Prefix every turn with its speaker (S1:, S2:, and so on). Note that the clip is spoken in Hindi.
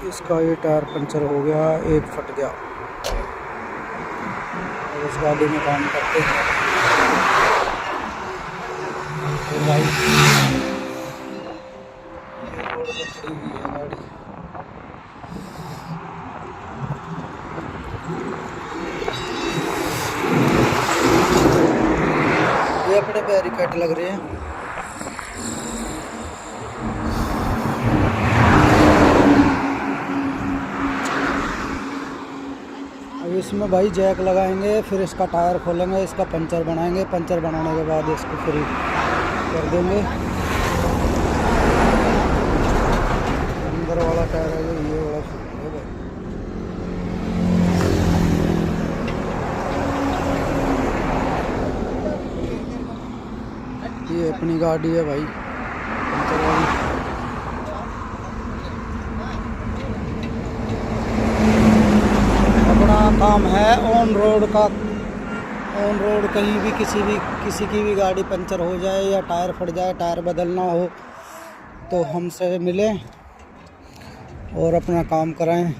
S1: इसका ये टायर पंचर हो गया, एक फट गया। इस गाड़ी में काम करते हैं तो भाई रोड पे खड़ी हुई है गाड़ी। ये अपने बैरिकेड लग रहे हैं। अब इसमें भाई जैक लगाएंगे, फिर इसका टायर खोलेंगे, इसका पंचर बनाएंगे। पंचर बनाने के बाद इसको फ्री कर देंगे। अंदर वाला टायर है जो ये वाला है भाई। ये अपनी गाड़ी है भाई पंचर वाली। अपना काम है ऑन रोड का। ऑन रोड कहीं भी किसी की भी गाड़ी पंचर हो जाए या टायर फट जाए, टायर बदलना हो तो हमसे मिलें और अपना काम कराएं।